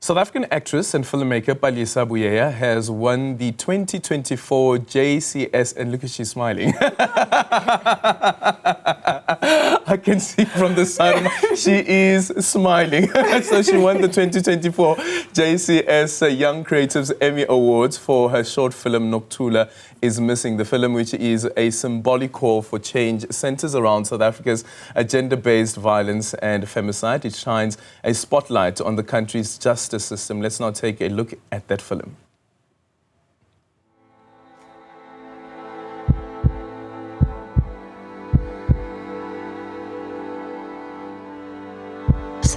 South African actress and filmmaker Palesa Buyeye has won the 2024 JCS, and look at she's smiling. I can see from the side, she is smiling. So she won the 2024 JCS Young Creatives Emmy Awards for her short film Nokuthula Is Missing. The film, which is a symbolic call for change, centers around South Africa's gender-based violence and femicide. It shines a spotlight on the country's justice system. Let's now take a look at that film. She's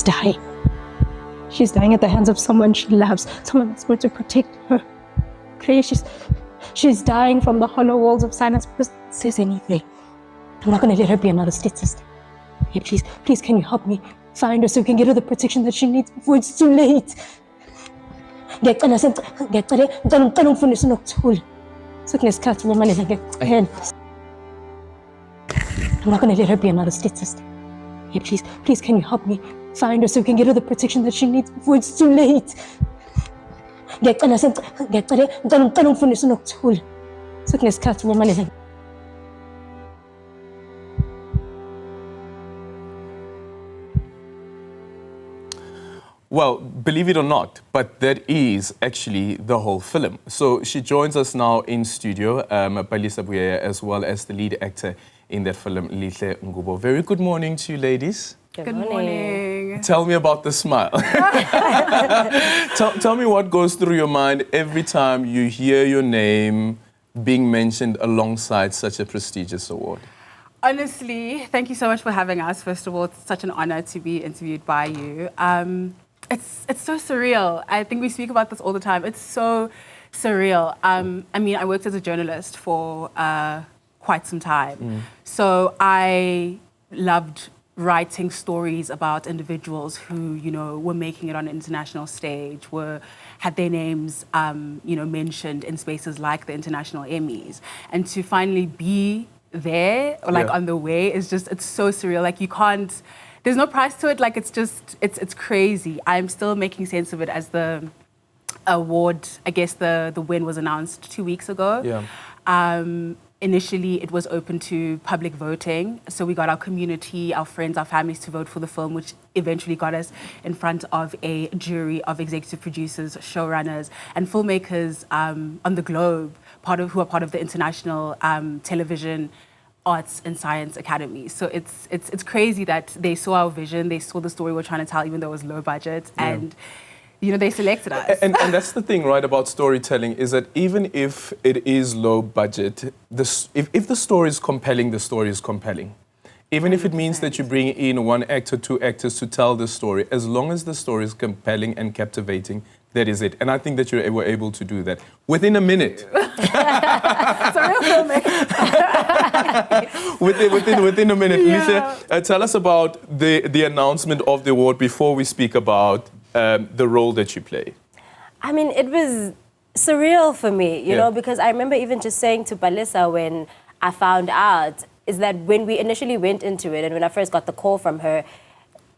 dying. She's dying at the hands of someone she loves, someone that's going to protect her. She's dying from the hollow walls of silence because it says anything. I'm not going to let her be another statistic. Hey, please, can you help me find her so we can get her the protection that she needs before it's too late? I'm not going to let her be another statistic. Hey, please, can you help me find her so we can get her the protection that she needs before it's too late? Well, believe it or not, but that is actually the whole film. So she joins us now in studio, Palesa Buyeye, as well as the lead actor in that film, Lihle Ngubo. Very good morning to you, ladies. Good morning. Tell me about the smile. tell me what goes through your mind every time you hear your name being mentioned alongside such a prestigious award. Honestly, thank you so much for having us. First of all, it's such an honor to be interviewed by you. It's so surreal. I think we speak about this all the time. It's so surreal. I mean, I worked as a journalist for quite some time. So I loved writing stories about individuals who, you know, were making it on an international stage, had their names, you know, mentioned in spaces like the international Emmys. And to finally be there, or like on the way, is just, it's so surreal. Like you can't, there's no price to it. Like it's just, it's crazy. I'm still making sense of it as the award, I guess the win was announced 2 weeks ago. Initially, it was open to public voting. So we got our community, our friends, our families to vote for the film, which eventually got us in front of a jury of executive producers, showrunners, and filmmakers on the globe, who are part of the International Television Arts and Science Academy. So it's crazy that they saw our vision, they saw the story we're trying to tell, even though it was low budget, and you know, they selected us. And that's the thing, right, about storytelling, is that even if it is low budget, if the story is compelling, the story is compelling. Even if it means that you bring in one actor, two actors to tell the story, as long as the story is compelling and captivating, that is it. And I think that you were able to do that within a minute. within a minute. Lihle, tell us about the announcement of the award before we speak about the role that you play. I mean, it was surreal for me, you know, because I remember even just saying to Palesa when I found out, is that when we initially went into it and when I first got the call from her,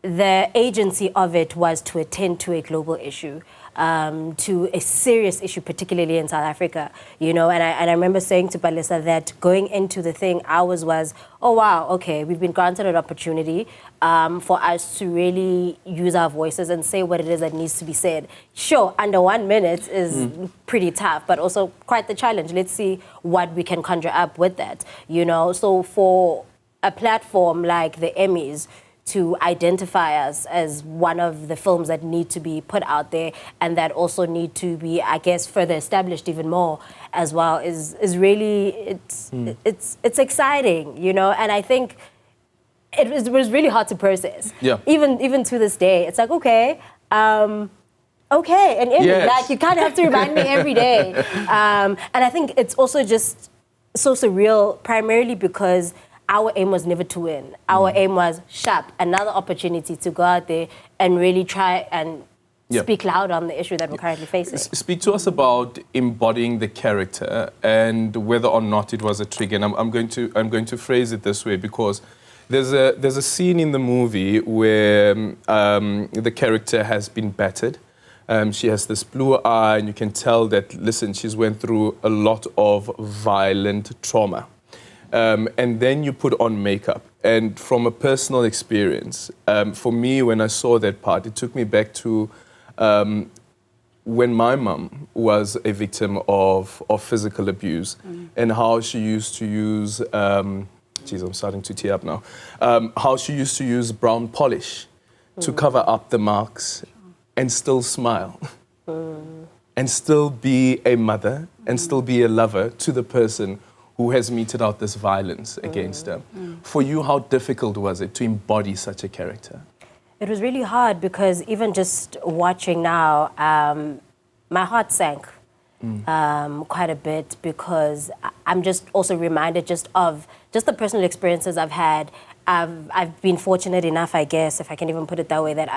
the agency of it was to attend to a global issue, to a serious issue, particularly in South Africa, you know, and I remember saying to Palesa that going into the thing, ours was, oh wow, okay, we've been granted an opportunity for us to really use our voices and say what it is that needs to be said. Sure, under 1 minute is pretty tough, but also quite the challenge. Let's see what we can conjure up with that, you know. So for a platform like the Emmys to identify us as one of the films that need to be put out there and that also need to be, I guess, further established even more as well is really, it's exciting, you know, and I think it was really hard to process. Even to this day, it's like, okay, and like you kind of have to remind me every day. And I think it's also just so surreal, primarily because our aim was never to win. Our aim was sharp, another opportunity to go out there and really try and speak loud on the issue that we're currently facing. Speak to us about embodying the character and whether or not it was a trigger. And I'm going to phrase it this way because There's a scene in the movie where the character has been battered. She has this blue eye, and you can tell that, listen, she's went through a lot of violent trauma. And then you put on makeup. And from a personal experience, for me, when I saw that part, it took me back to when my mum was a victim of physical abuse, and how she used to use, geez, I'm starting to tear up now, how she used to use brown polish to cover up the marks and still smile, and still be a mother, and still be a lover to the person who has meted out this violence against her. For you, how difficult was it to embody such a character? It was really hard because even just watching now, my heart sank quite a bit, because I'm just also reminded just of just the personal experiences I've had. I've been fortunate enough, I guess, if I can even put it that way, that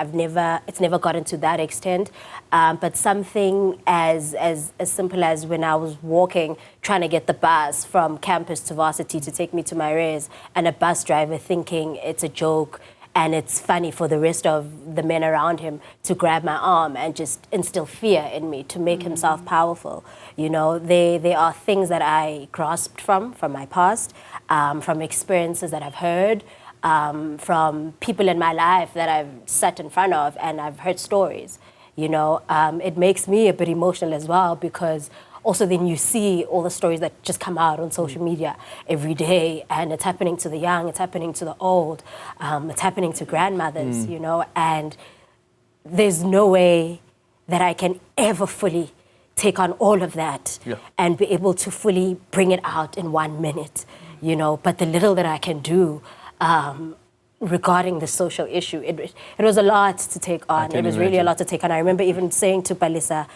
it's never gotten to that extent. But something as simple as when I was walking, trying to get the bus from campus to varsity to take me to my res, and a bus driver thinking it's a joke and it's funny for the rest of the men around him to grab my arm and just instill fear in me to make himself powerful. You know, they are things that I grasped from my past, from experiences that I've heard, from people in my life that I've sat in front of and I've heard stories. You know, it makes me a bit emotional as well, because also then you see all the stories that just come out on social media every day, and it's happening to the young, it's happening to the old, it's happening to grandmothers, you know, and there's no way that I can ever fully take on all of that and be able to fully bring it out in 1 minute, you know, but the little that I can do regarding the social issue, it was a lot to take on. It was really a lot to take on. I remember even saying to Palesa,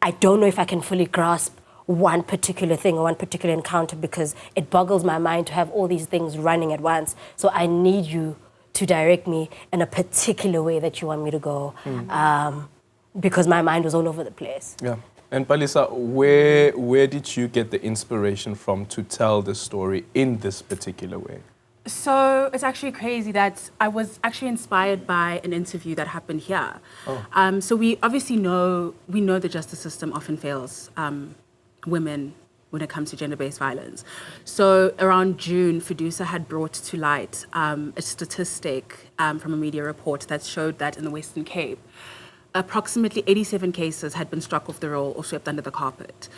I don't know if I can fully grasp one particular thing or one particular encounter, because it boggles my mind to have all these things running at once. So I need you to direct me in a particular way that you want me to go, because my mind was all over the place. Yeah. And Palesa, where did you get the inspiration from to tell the story in this particular way? So it's actually crazy that I was actually inspired by an interview that happened here. So we obviously know the justice system often fails women when it comes to gender-based violence. So around June, Fidusa had brought to light a statistic from a media report that showed that in the Western Cape, approximately 87 cases had been struck off the roll or swept under the carpet.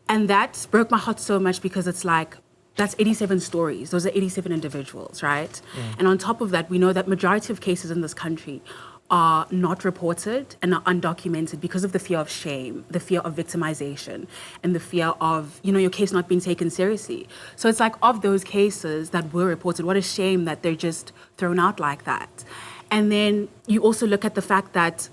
And that broke my heart so much, because it's like, that's 87 stories. Those are 87 individuals, right? And on top of that, we know that majority of cases in this country are not reported and are undocumented because of the fear of shame, the fear of victimization, and the fear of, you know, your case not being taken seriously. So it's like, of those cases that were reported, what a shame that they're just thrown out like that. And then you also look at the fact that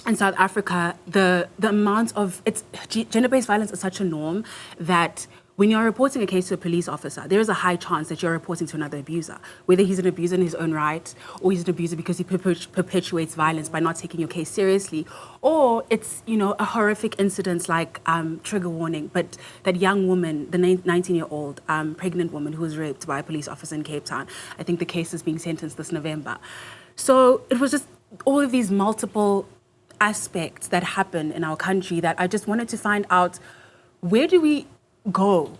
in South Africa, the amount of, gender-based violence is such a norm that when you're reporting a case to a police officer, there is a high chance that you're reporting to another abuser, whether he's an abuser in his own right, or he's an abuser because he perpetuates violence by not taking your case seriously, or it's, you know, a horrific incident like trigger warning, but that young woman, the 19-year-old pregnant woman who was raped by a police officer in Cape Town, I think the case is being sentenced this November. So it was just all of these multiple aspects that happen in our country that I just wanted to find out, where do we go?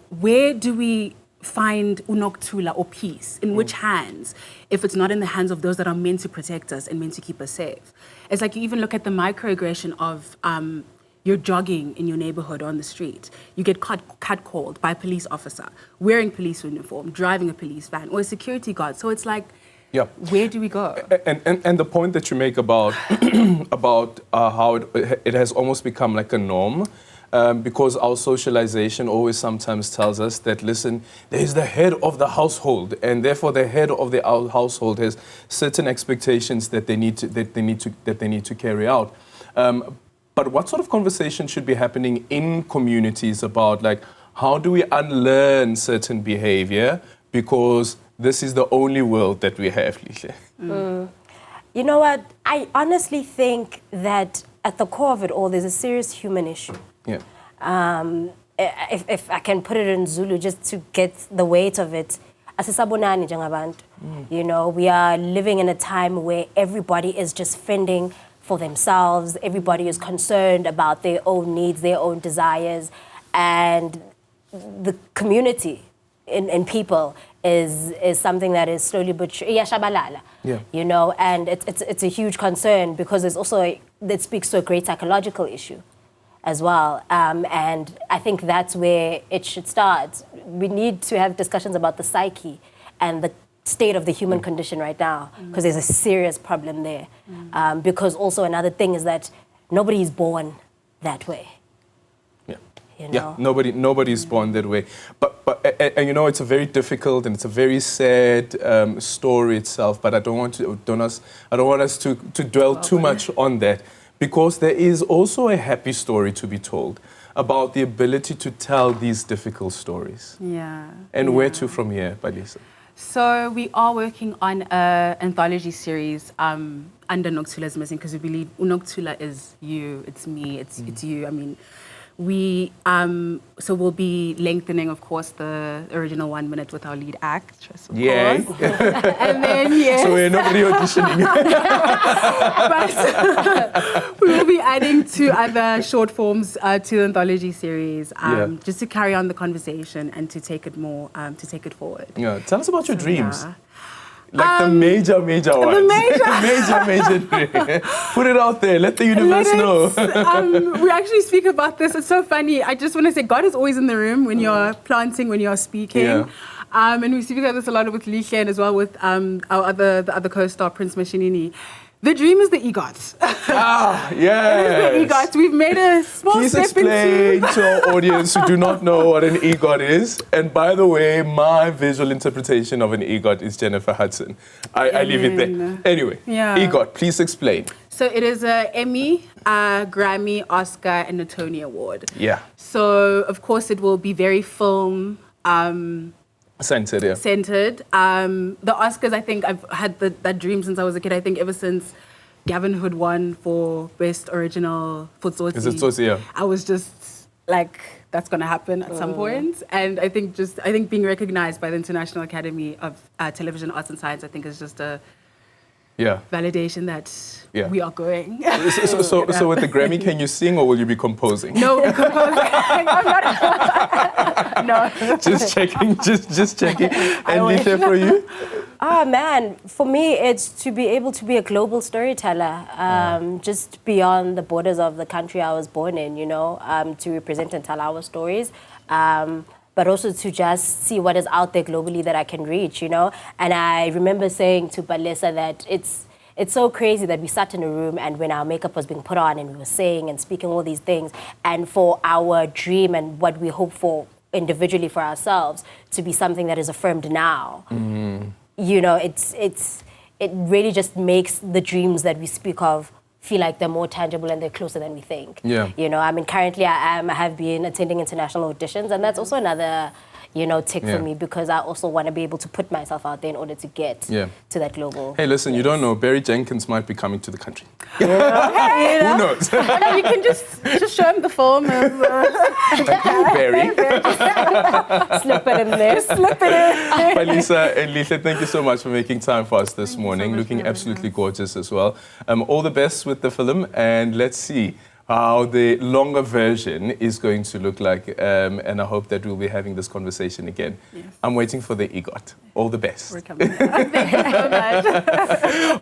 Where do we find Nokuthula or peace? In which hands? If it's not in the hands of those that are meant to protect us and meant to keep us safe. It's like, you even look at the microaggression of you're jogging in your neighborhood on the street. You get catcalled by a police officer, wearing police uniform, driving a police van, or a security guard. So it's like, where do we go? And the point that you make about about how it has almost become like a norm, because our socialization always sometimes tells us that, listen, there is the head of the household, and therefore the head of the household has certain expectations that they need to carry out. But what sort of conversation should be happening in communities about, like, how do we unlearn certain behavior, because this is the only world that we have, Lihle? You know what? I honestly think that at the core of it all, there's a serious human issue. Yeah. If I can put it in Zulu, just to get the weight of it, asisabonani njengabantu. You know, we are living in a time where everybody is just fending for themselves. Everybody is concerned about their own needs, their own desires, and the community in people is something that is slowly but iyashabalala. Yeah. You know, and it's a huge concern because it's also that speaks to a great psychological issue as well. And I think that's where it should start. We need to have discussions about the psyche and the state of the human condition right now, because there's a serious problem there. Because also another thing is that nobody is born that way. Yeah. You know? Yeah, nobody is born that way. But you know, it's a very difficult and it's a very sad story itself. But I don't want us to dwell too much on that, because there is also a happy story to be told about the ability to tell these difficult stories. Yeah. And where to from here, Palesa? So we are working on an anthology series under Nokuthula Is Missing, because we believe Nokuthula is you, it's me, it's you. I mean, we so we'll be lengthening, of course, the original 1 minute with our lead actress, of Yay. course. And then So we're not really auditioning. But we will be adding 2 other short forms to the anthology series, just to carry on the conversation and to take it more, to take it forward. Yeah. Tell us about your dreams. Yeah. Like the major ones. The major dream. Put it out there. Let the universe know. We actually speak about this. It's so funny. I just want to say God is always in the room when you're planting, when you're speaking. Yeah. And we speak about this a lot with Lihle and as well with the other co-star, Prince Mashinini. The dream is the EGOT. Ah, yes. It is the EGOT. We've made a small Please step explain to our audience who do not know what an EGOT is. And by the way, my visual interpretation of an EGOT is Jennifer Hudson. I leave it there. Anyway, EGOT, please explain. So it is an Emmy, Grammy, Oscar, and a Tony Award. Yeah. So, of course, it will be very film... Centered, yeah. Centered. The Oscars, I think I've had that dream since I was a kid. I think ever since Gavin Hood won for Best Original for Tsotsi. Is it Tsotsi, yeah? I was just like, that's going to happen at some point. And I think being recognized by the International Academy of Television Arts and Science, I think is just a validation that we are going. So with the Grammy, can you sing or will you be composing? No, composing. I'm not. No. Just checking, just checking. And Lihle, for you? Oh man, for me it's to be able to be a global storyteller, just beyond the borders of the country I was born in, you know, to represent and tell our stories. But also to just see what is out there globally that I can reach, you know. And I remember saying to Palesa that it's so crazy that we sat in a room and when our makeup was being put on and we were saying and speaking all these things, and for our dream and what we hope for individually for ourselves to be something that is affirmed now. You know, it really just makes the dreams that we speak of feel like they're more tangible and they're closer than we think. Yeah. You know, I mean, currently I have been attending international auditions, and that's also another, you know, tick for me, because I also want to be able to put myself out there in order to get to that global. Hey, listen, you don't know, Barry Jenkins might be coming to the country. Who knows? No, you can just show him the film. Barry. Slip it in there. Slip it in. Palesa and Lihle, thank you so much for making time for us this morning. Looking absolutely gorgeous as well. All the best with the film, and let's see how the longer version is going to look like. And I hope that we'll be having this conversation again. Yes. I'm waiting for the EGOT. All the best. We're coming. Thank you so much.